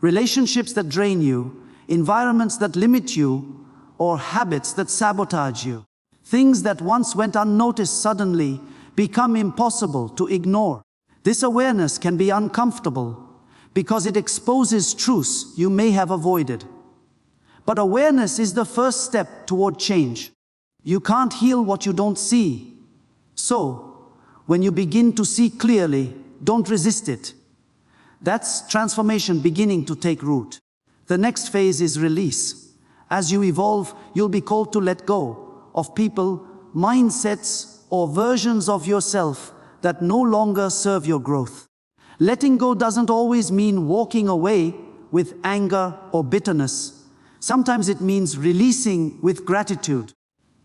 relationships that drain you, environments that limit you, or habits that sabotage you. Things that once went unnoticed suddenly become impossible to ignore. This awareness can be uncomfortable because it exposes truths you may have avoided. But awareness is the first step toward change. You can't heal what you don't see. So, when you begin to see clearly, don't resist it. That's transformation beginning to take root. The next phase is release. As you evolve, you'll be called to let go of people, mindsets, or versions of yourself that no longer serve your growth. Letting go doesn't always mean walking away with anger or bitterness. Sometimes it means releasing with gratitude.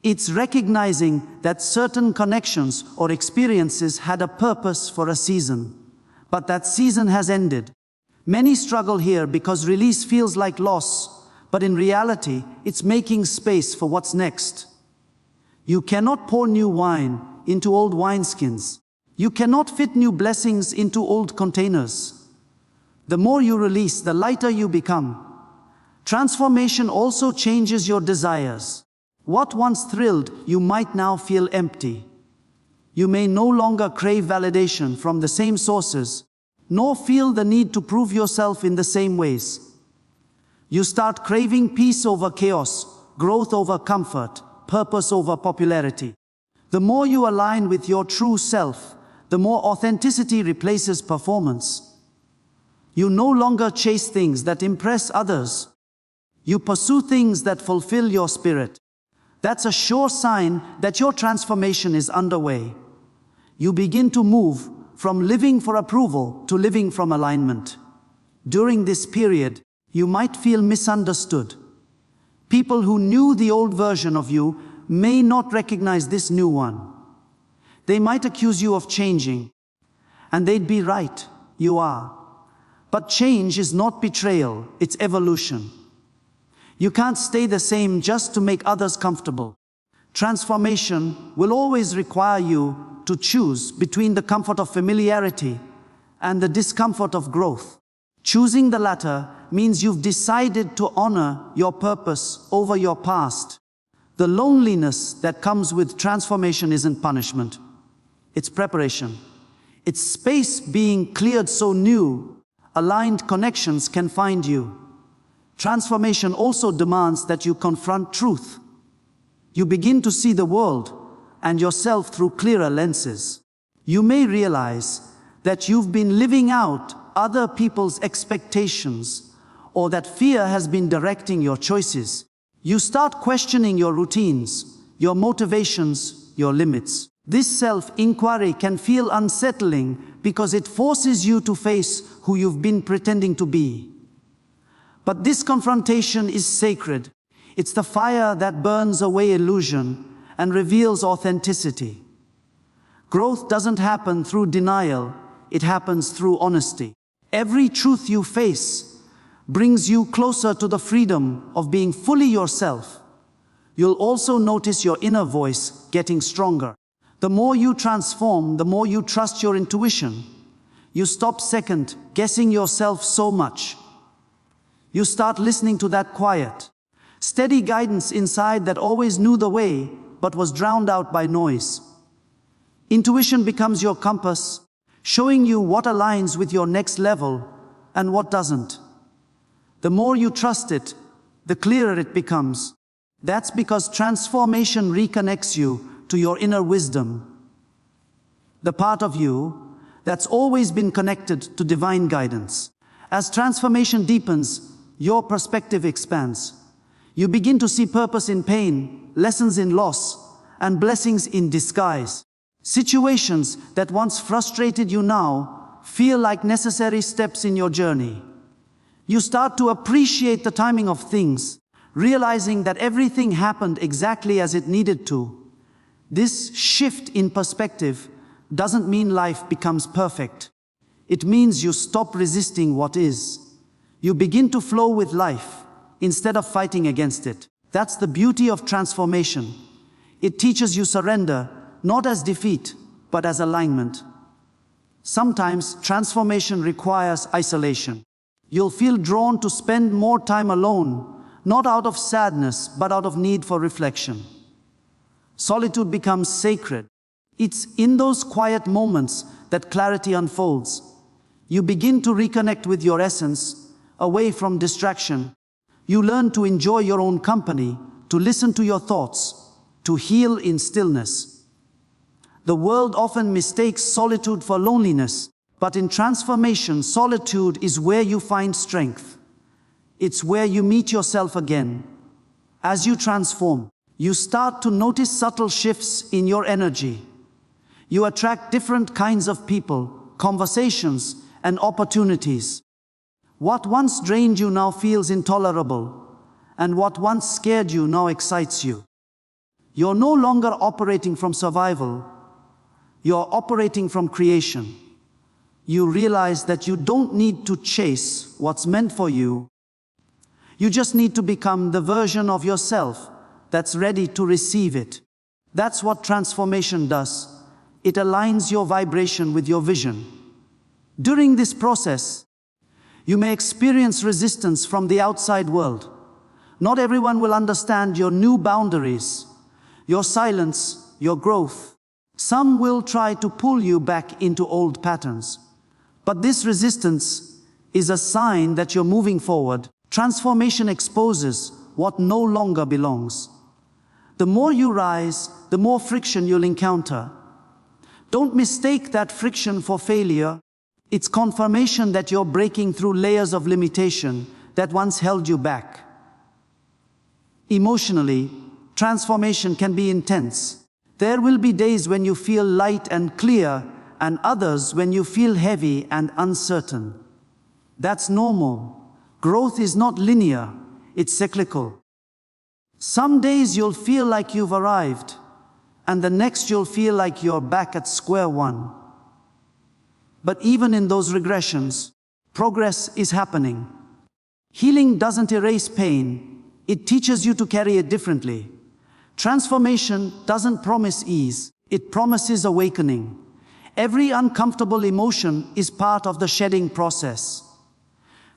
It's recognizing that certain connections or experiences had a purpose for a season, but that season has ended. Many struggle here because release feels like loss, but in reality, it's making space for what's next. You cannot pour new wine into old wineskins. You cannot fit new blessings into old containers. The more you release, the lighter you become. Transformation also changes your desires. What once thrilled you might now feel empty. You may no longer crave validation from the same sources, nor feel the need to prove yourself in the same ways. You start craving peace over chaos, growth over comfort, purpose over popularity. The more you align with your true self, the more authenticity replaces performance. You no longer chase things that impress others. You pursue things that fulfill your spirit. That's a sure sign that your transformation is underway. You begin to move from living for approval to living from alignment. During this period, you might feel misunderstood. People who knew the old version of you may not recognize this new one. They might accuse you of changing, and they'd be right, you are. But change is not betrayal, it's evolution. You can't stay the same just to make others comfortable. Transformation will always require you to choose between the comfort of familiarity and the discomfort of growth. Choosing the latter means you've decided to honor your purpose over your past. The loneliness that comes with transformation isn't punishment. It's preparation. It's space being cleared so new, aligned connections can find you. Transformation also demands that you confront truth. You begin to see the world and yourself through clearer lenses. You may realize that you've been living out other people's expectations, or that fear has been directing your choices. You start questioning your routines, your motivations, your limits. This self-inquiry can feel unsettling because it forces you to face who you've been pretending to be. But this confrontation is sacred. It's the fire that burns away illusion and reveals authenticity. Growth doesn't happen through denial, it happens through honesty. Every truth you face brings you closer to the freedom of being fully yourself. You'll also notice your inner voice getting stronger. The more you transform, the more you trust your intuition. You stop second-guessing yourself so much. You start listening to that quiet, steady guidance inside that always knew the way, but was drowned out by noise. Intuition becomes your compass, showing you what aligns with your next level and what doesn't. The more you trust it, the clearer it becomes. That's because transformation reconnects you to your inner wisdom, the part of you that's always been connected to divine guidance. As transformation deepens, your perspective expands. You begin to see purpose in pain, lessons in loss, and blessings in disguise. Situations that once frustrated you now feel like necessary steps in your journey. You start to appreciate the timing of things, realizing that everything happened exactly as it needed to. This shift in perspective doesn't mean life becomes perfect. It means you stop resisting what is. You begin to flow with life instead of fighting against it. That's the beauty of transformation. It teaches you surrender, not as defeat, but as alignment. Sometimes transformation requires isolation. You'll feel drawn to spend more time alone, not out of sadness, but out of need for reflection. Solitude becomes sacred. It's in those quiet moments that clarity unfolds. You begin to reconnect with your essence, away from distraction. You learn to enjoy your own company, to listen to your thoughts, to heal in stillness. The world often mistakes solitude for loneliness, but in transformation, solitude is where you find strength. It's where you meet yourself again. As you transform, you start to notice subtle shifts in your energy. You attract different kinds of people, conversations, and opportunities. What once drained you now feels intolerable, and what once scared you now excites you. You're no longer operating from survival. You're operating from creation. You realize that you don't need to chase what's meant for you. You just need to become the version of yourself that's ready to receive it. That's what transformation does. It aligns your vibration with your vision. During this process, you may experience resistance from the outside world. Not everyone will understand your new boundaries, your silence, your growth. Some will try to pull you back into old patterns. But this resistance is a sign that you're moving forward. Transformation exposes what no longer belongs. The more you rise, the more friction you'll encounter. Don't mistake that friction for failure. It's confirmation that you're breaking through layers of limitation that once held you back. Emotionally, transformation can be intense. There will be days when you feel light and clear, and others when you feel heavy and uncertain. That's normal. Growth is not linear, it's cyclical. Some days you'll feel like you've arrived, and the next you'll feel like you're back at square one. But even in those regressions, progress is happening. Healing doesn't erase pain, it teaches you to carry it differently. Transformation doesn't promise ease, it promises awakening. Every uncomfortable emotion is part of the shedding process.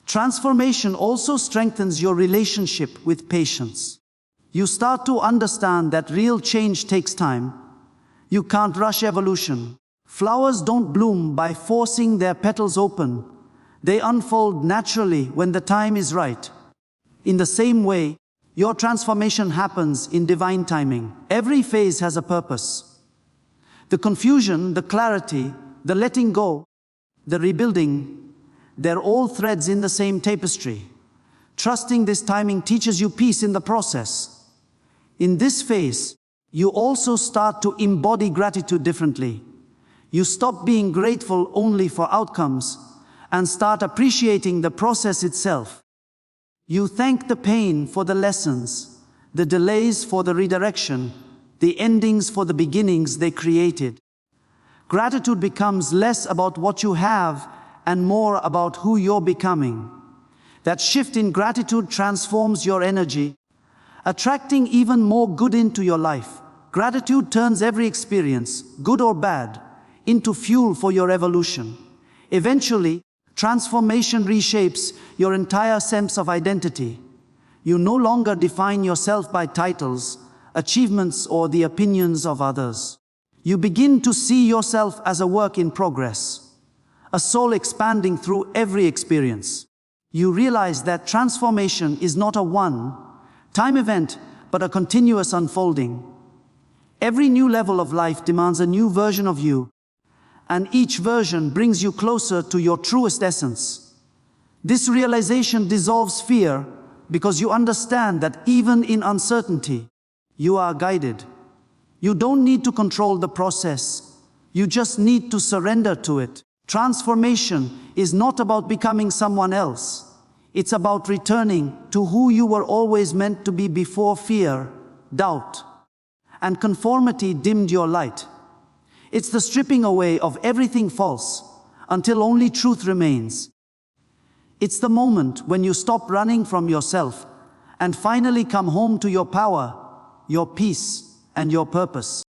Transformation also strengthens your relationship with patience. You start to understand that real change takes time. You can't rush evolution. Flowers don't bloom by forcing their petals open. They unfold naturally when the time is right. In the same way, your transformation happens in divine timing. Every phase has a purpose. The confusion, the clarity, the letting go, the rebuilding, they're all threads in the same tapestry. Trusting this timing teaches you peace in the process. In this phase, you also start to embody gratitude differently. You stop being grateful only for outcomes and start appreciating the process itself. You thank the pain for the lessons, the delays for the redirection, the endings for the beginnings they created. Gratitude becomes less about what you have and more about who you're becoming. That shift in gratitude transforms your energy, attracting even more good into your life. Gratitude turns every experience, good or bad, into fuel for your evolution. Eventually, transformation reshapes your entire sense of identity. You no longer define yourself by titles, achievements, or the opinions of others. You begin to see yourself as a work in progress, a soul expanding through every experience. You realize that transformation is not a one-time event, but a continuous unfolding. Every new level of life demands a new version of you, and each version brings you closer to your truest essence. This realization dissolves fear because you understand that even in uncertainty, you are guided. You don't need to control the process. You just need to surrender to it. Transformation is not about becoming someone else. It's about returning to who you were always meant to be before fear, doubt, and conformity dimmed your light. It's the stripping away of everything false until only truth remains. It's the moment when you stop running from yourself and finally come home to your power, your peace, and your purpose.